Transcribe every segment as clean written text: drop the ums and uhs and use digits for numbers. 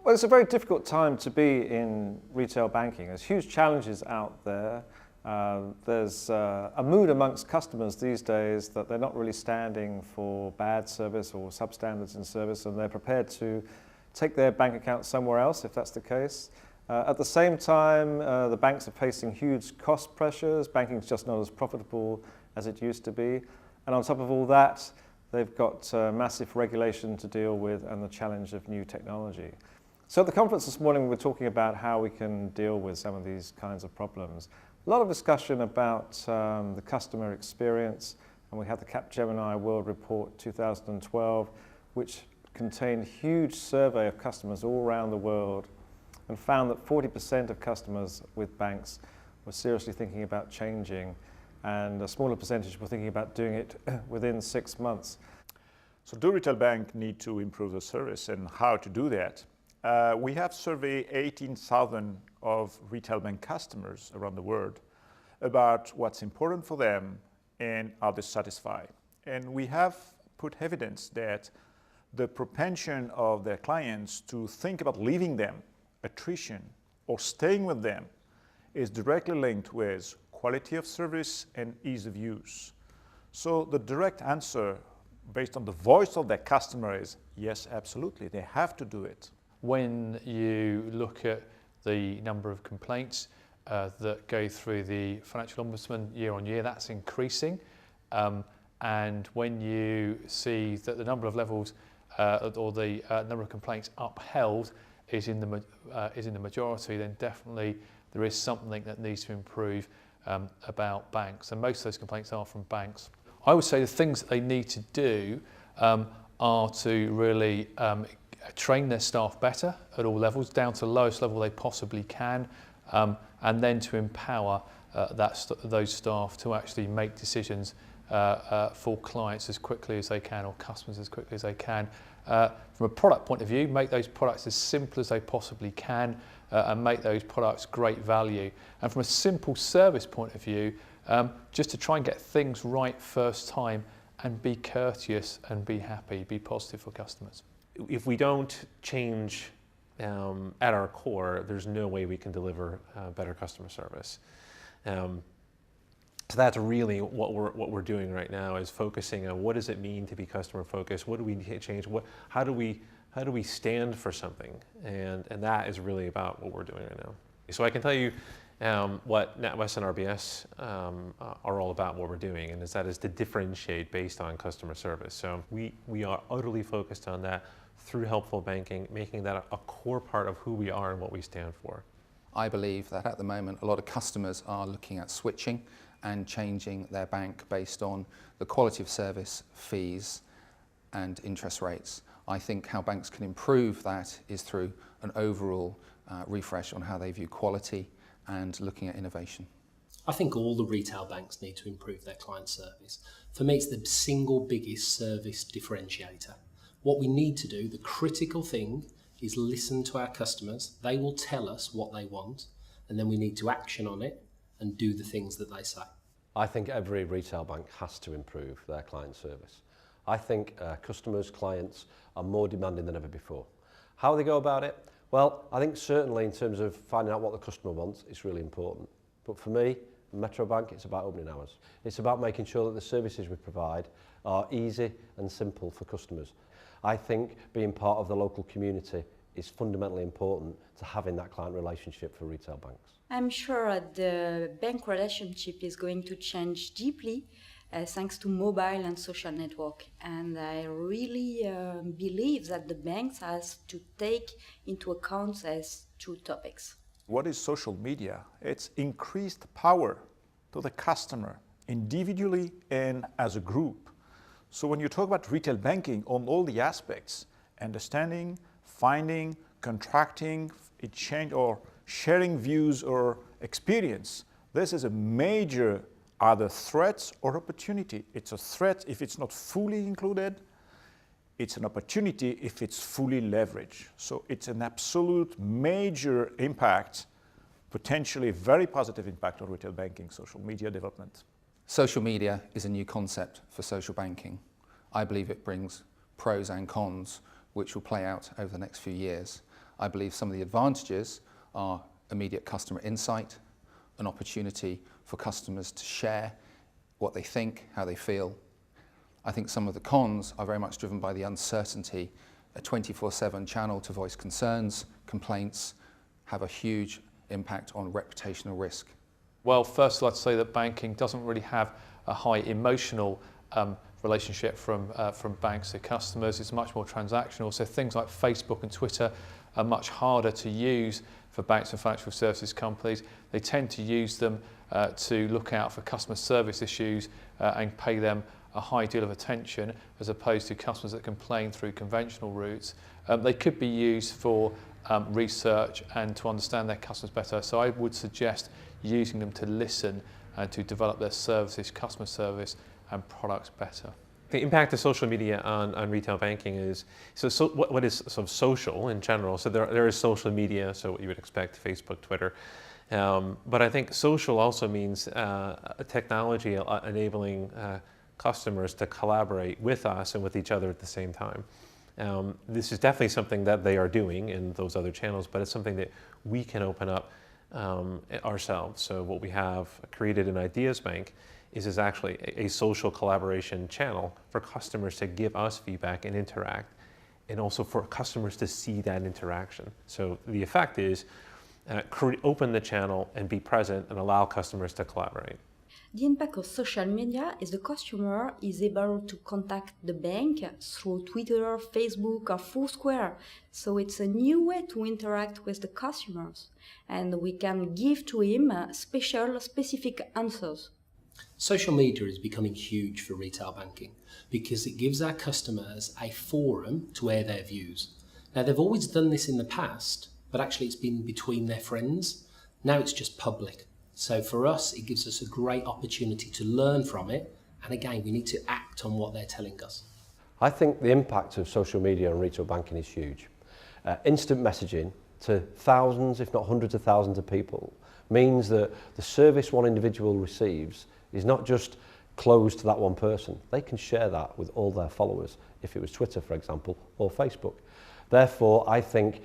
Well, it's a very difficult time to be in retail banking. There's huge challenges out there. There's a mood amongst customers these days that they're not really standing for bad service or substandards in service, and they're prepared to take their bank account somewhere else if that's the case. At the same time, the banks are facing huge cost pressures. Banking is just not as profitable as it used to be. And on top of all that, they've got massive regulation to deal with and the challenge of new technology. So at the conference this morning, we were talking about how we can deal with some of these kinds of problems. A lot of discussion about the customer experience, and we had the Capgemini World Report 2012, which contained a huge survey of customers all around the world, and found that 40% of customers with banks were seriously thinking about changing, and a smaller percentage were thinking about doing it within 6 months. So do retail bank need to improve the service, and how to do that? We have surveyed 18,000 of retail bank customers around the world about what's important for them and are they satisfied. And we have put evidence that the propension of their clients to think about leaving them, attrition, or staying with them is directly linked with quality of service and ease of use. So the direct answer based on the voice of their customer is yes, absolutely, they have to do it. When you look at the number of complaints that go through the Financial Ombudsman year on year, that's increasing. And when you see that the number of levels or the number of complaints upheld is in the majority, then definitely there is something that needs to improve about banks. And most of those complaints are from banks. I would say the things that they need to do are to really train their staff better at all levels, down to the lowest level they possibly can, and then to empower those staff to actually make decisions for clients as quickly as they can, or customers as quickly as they can. From a product point of view, make those products as simple as they possibly can, and make those products great value. And from a simple service point of view, just to try and get things right first time, and be courteous and be happy, be positive for customers. If we don't change at our core, there's no way we can deliver better customer service. So that's really what we're doing right now, is focusing on what does it mean to be customer focused? What do we change? How do we stand for something? And that is really about what we're doing right now. So I can tell you what NatWest and RBS are all about, what we're doing, and that is to differentiate based on customer service. So we are utterly focused on that through helpful banking, making that a core part of who we are and what we stand for. I believe that at the moment a lot of customers are looking at switching and changing their bank based on the quality of service, fees and interest rates. I think how banks can improve that is through an overall refresh on how they view quality and looking at innovation. I think all the retail banks need to improve their client service. For me, it's the single biggest service differentiator. What we need to do, the critical thing, is listen to our customers. They will tell us what they want, and then we need to action on it and do the things that they say. I think every retail bank has to improve their client service. I think customers, clients are more demanding than ever before. How they go about it? Well, I think certainly in terms of finding out what the customer wants, it's really important. But for me, Metro Bank, it's about opening hours. It's about making sure that the services we provide are easy and simple for customers. I think being part of the local community is fundamentally important to having that client relationship for retail banks. I'm sure the bank relationship is going to change deeply thanks to mobile and social network. And I really believe that the banks has to take into account these two topics. What is social media? It's increased power to the customer, individually and as a group. So when you talk about retail banking on all the aspects, understanding, finding, contracting, exchange or sharing views or experience, this is a major either threat or opportunity. It's a threat if it's not fully included. It's an opportunity if it's fully leveraged. So it's an absolute major impact, potentially very positive impact on retail banking, social media development. Social media is a new concept for social banking. I believe it brings pros and cons, which will play out over the next few years. I believe some of the advantages are immediate customer insight, an opportunity for customers to share what they think, how they feel. I think some of the cons are very much driven by the uncertainty. A 24/7 channel to voice concerns, complaints, have a huge impact on reputational risk. Well, first I'd say that banking doesn't really have a high emotional relationship from banks to customers. It's much more transactional. So things like Facebook and Twitter are much harder to use for banks and financial services companies. They tend to use them to look out for customer service issues and pay them a high deal of attention, as opposed to customers that complain through conventional routes. They could be used for research and to understand their customers better. So I would suggest using them to listen and to develop their services, customer service and products better. The impact of social media on retail banking is, what is sort of social in general? So there is social media, so what you would expect, Facebook, Twitter. But I think social also means technology enabling customers to collaborate with us and with each other at the same time. This is definitely something that they are doing in those other channels, but it's something that we can open up ourselves. So what we have created in Ideas Bank is actually a social collaboration channel for customers to give us feedback and interact, and also for customers to see that interaction. So the effect is open the channel and be present and allow customers to collaborate. The impact of social media is the customer is able to contact the bank through Twitter, Facebook or Foursquare. So it's a new way to interact with the customers, and we can give to him specific answers. Social media is becoming huge for retail banking because it gives our customers a forum to air their views. Now, they've always done this in the past, but actually it's been between their friends. Now it's just public. So for us, it gives us a great opportunity to learn from it. And again, we need to act on what they're telling us. I think the impact of social media on retail banking is huge. Instant messaging to thousands, if not hundreds of thousands of people, means that the service one individual receives is not just closed to that one person. They can share that with all their followers, if it was Twitter, for example, or Facebook. Therefore, I think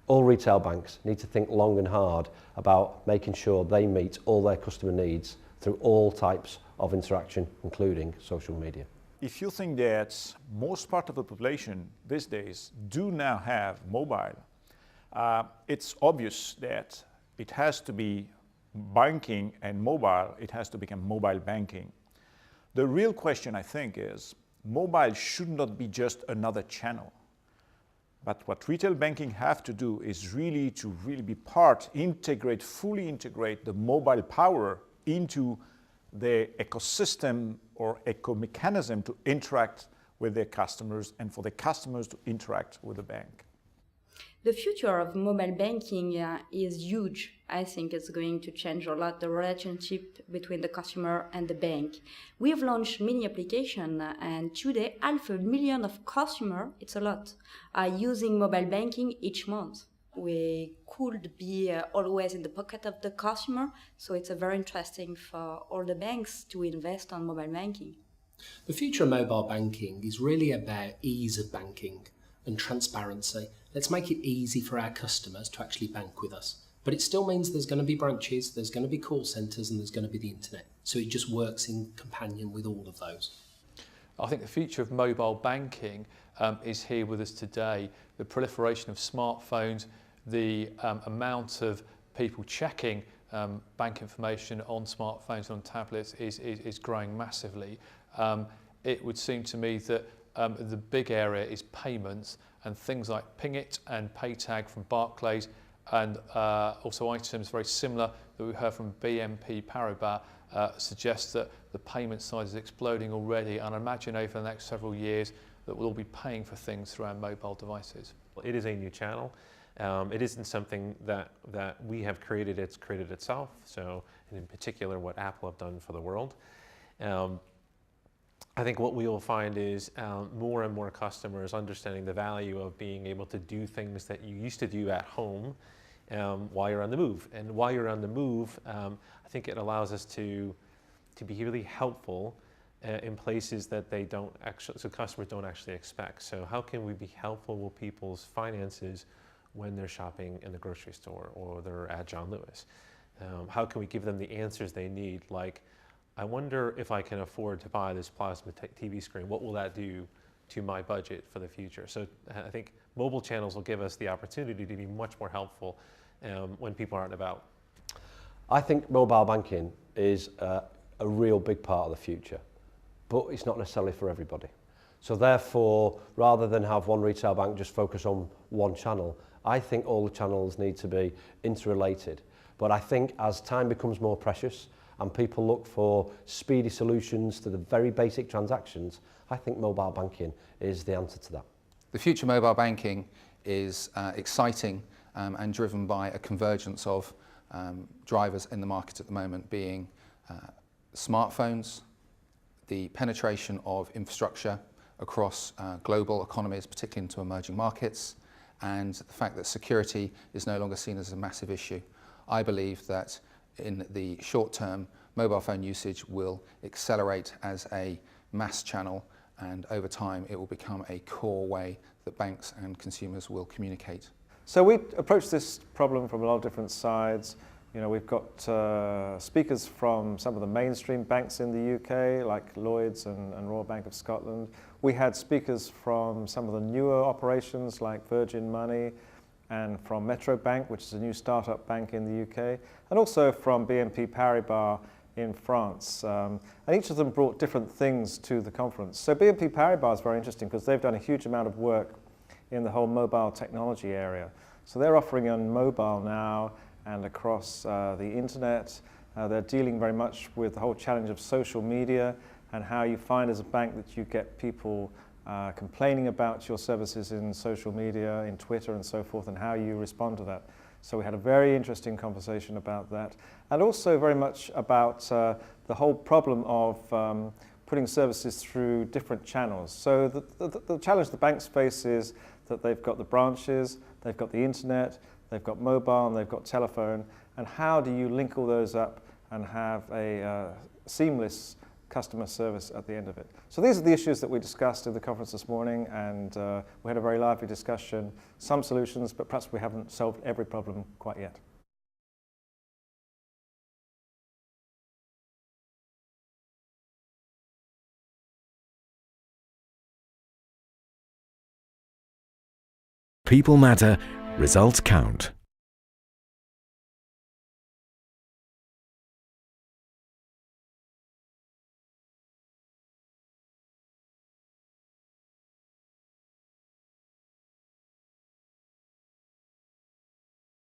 all retail banks need to think long and hard about making sure they meet all their customer needs through all types of interaction, including social media. If you think that most part of the population these days do now have mobile, it's obvious that it has to be banking and mobile, it has to become mobile banking. The real question, I think, is mobile should not be just another channel. But what retail banking have to do is really to be part, fully integrate the mobile power into the ecosystem or eco-mechanism to interact with their customers and for the customers to interact with the bank. The future of mobile banking is huge. I think it's going to change a lot the relationship between the customer and the bank. We have launched many applications, and today 500,000 of customers, it's a lot, are using mobile banking each month. We could be always in the pocket of the customer, so it's very interesting for all the banks to invest on mobile banking. The future of mobile banking is really about ease of banking and transparency. Let's make it easy for our customers to actually bank with us. But it still means there's going to be branches, there's going to be call centres, and there's going to be the internet. So it just works in companion with all of those. I think the future of mobile banking is here with us today. The proliferation of smartphones, the amount of people checking bank information on smartphones and on tablets is growing massively. It would seem to me that the big area is payments, and things like Ping It and PayTag from Barclays, and also items very similar that we heard from BNP Paribas suggest that the payment side is exploding already, and I imagine over the next several years that we'll all be paying for things through our mobile devices. It is a new channel. It isn't something that we have created, it's created itself. So, and in particular, what Apple have done for the world. I think what we will find is more and more customers understanding the value of being able to do things that you used to do at home while you're on the move. And while you're on the move, I think it allows us to be really helpful in places that customers don't actually expect. So how can we be helpful with people's finances when they're shopping in the grocery store or they're at John Lewis? How can we give them the answers they need? Like, I wonder if I can afford to buy this plasma TV screen. What will that do to my budget for the future? So I think mobile channels will give us the opportunity to be much more helpful when people aren't about. I think mobile banking is a real big part of the future, but it's not necessarily for everybody. So therefore, rather than have one retail bank just focus on one channel, I think all the channels need to be interrelated. But I think as time becomes more precious and people look for speedy solutions to the very basic transactions, I think mobile banking is the answer to that. The future mobile banking is exciting and driven by a convergence of drivers in the market at the moment, being smartphones, the penetration of infrastructure across global economies, particularly into emerging markets, and the fact that security is no longer seen as a massive issue. I believe that in the short term, mobile phone usage will accelerate as a mass channel, and over time it will become a core way that banks and consumers will communicate. So we approach this problem from a lot of different sides. You know, we've got speakers from some of the mainstream banks in the UK, like Lloyds and Royal Bank of Scotland. We had speakers from some of the newer operations, like Virgin Money, and from Metro Bank, which is a new startup bank in the UK, and also from BNP Paribas in France. And each of them brought different things to the conference. So BNP Paribas is very interesting because they've done a huge amount of work in the whole mobile technology area. So they're offering on mobile now and across the internet. They're dealing very much with the whole challenge of social media and how you find as a bank that you get people complaining about your services in social media, in Twitter and so forth, and how you respond to that. So we had a very interesting conversation about that, and also very much about the whole problem of putting services through different channels. So the challenge the banks face is that they've got the branches, they've got the internet, they've got mobile, and they've got telephone, and how do you link all those up and have a seamless customer service at the end of it. So these are the issues that we discussed in the conference this morning, and we had a very lively discussion, some solutions, but perhaps we haven't solved every problem quite yet. People matter, results count.